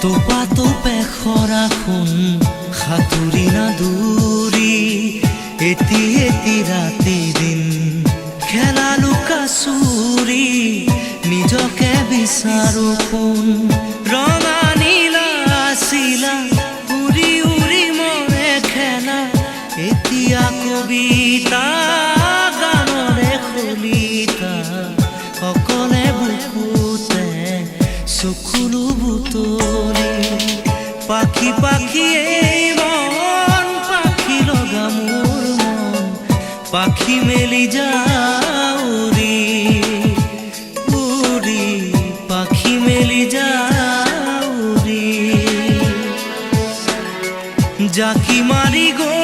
তোপা তোপে খৰাখন সাঁতুৰি নাদুৰি এটি এটি ৰাতি দিন খেলা লুকা চুৰি নিজকে বিচাৰো কোন ৰঙা নীলা আছিলা উৰি উৰি মৰে খেলা এতিয়া কবিতা গানৰে খলিতা অকলে বুকুতে চকুলো বুটলি পাখি পাখিয়ে মন পাখি লগা মোৰ মন পাখি মেলি যাউৰি উৰি পাখি মেলি যাউৰি জাকি মাৰি গৈ